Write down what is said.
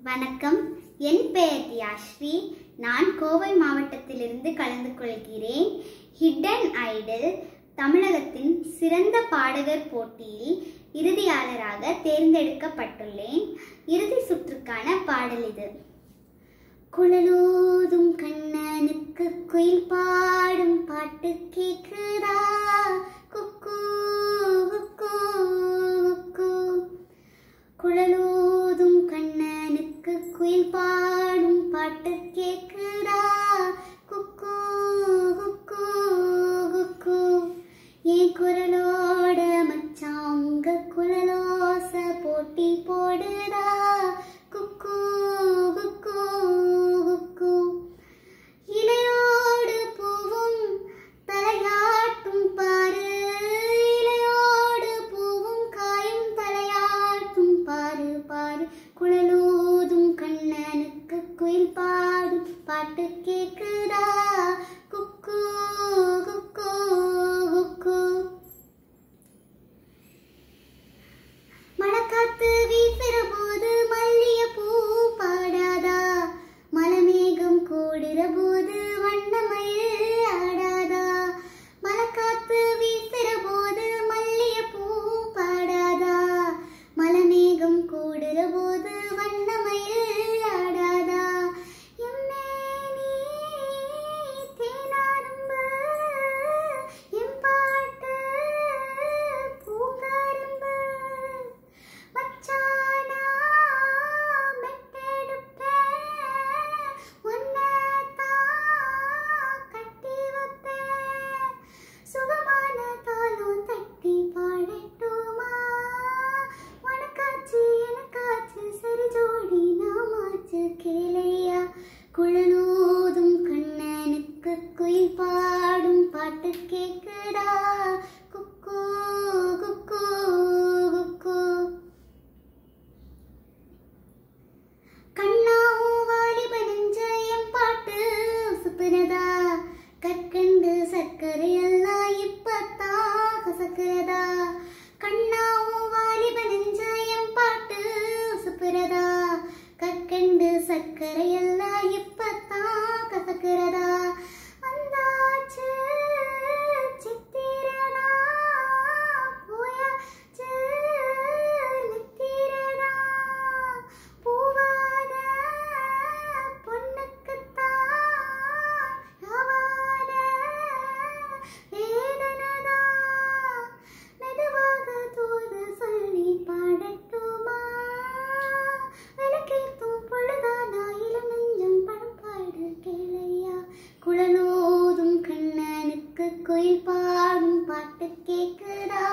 வணக்கம். என் பெயர் தியாஸ்ரீ. நான் கோவை மாவட்டத்திலிருந்து கலந்து கொள்கிறேன். ஹிடன் ஐடல் தமிழகத்தின் சிறந்த பாடகர் போட்டியில் இறுதியாளராக தேர்ந்தெடுக்கப்பட்டுள்ளேன். இறுதி சுற்றுக்கான பாடல் இது. குழலூதும் கண்ணனுக்கு குயில் பாடும் பாட்டு கேக்குதா, குக்கூ குக்கூ குக்கூ. குழலூதும் கண்ணனுக்கு குயில் பாடும் பாட்டு கேக்குதா, குக்கூ குக்கூ குக்கூ. என் குரலோட மச்சான் உங்க குழலோச போட்டி போடுதா, குக்கூ குக்கூ குக்கூ. இலையோடு பூவும் தலையாட்டும் பாரு, இலையோடு பூவும் காயும் தலையாட்டும் பாரு பாரு. குழலூதும் கண்ணனுக்கு குயில் பாடும் பாட்டு கேக்குதா, குக்கூ குக்கூ குக்கூ. மழைக்காத்து வீசுற போது மல்லிய பூ பாடாதா, மலைமேகம் கூடுற போது வண்ணமயில் ஆடாதா. மழைக்காத்து வீசுற போது மல்லிய பூ பாடாதா, மலைமேகம் கூடுற போது வண்ணமயில் ஆடாதா. எம்மே நீ தேனாரும்பு, எம் பாட்டு பூங்காரும்பு. மச்சானா மெட்டெடுப்பேன், ஒன்னத்தான் கட்டி வைப்பேன். சுகமான தாளம் தட்டி பாடட்டுமா, உனக்காச்சு எனக்காச்சு சரி ஜோடி நாமாச்சு கேளையா. குழலூதும் கண்ணனுக்கு குயில் பாடும் பாட்டு கேக்குதா, குக்கூ குக்கூ குக்கூ. கண்ணாவும் வாலிப நெஞ்ச என் பாட்டு சுத்துறதா, கற்கண்டு சர்க்கரை எல்லாம் இப்பத்தான் கசக்குறதா. கண்ணாவும் வாலிப நெஞ்ச என் பாட்டு சுப்புறதா, கற்கண்டு சர்க்கரை எல்லாம் இப்பத்தான் கசக்குறதா. வந்தாச்சு சித்திரனா, போயாச்சு நித்திரனா. பூவாத பொண்ணுக்குத்தான் யாவாத வேதனதா. மெதுவாக தூது சொல்லி பாடட்டுமா, விளக்கேத்தும் பொழுதானா இளம் நெஞ்சம் படம் பாடு கேளையா. குழலூதும் கண்ணனுக்கு குயில் பாடும் பாட்டு கேக்குதா,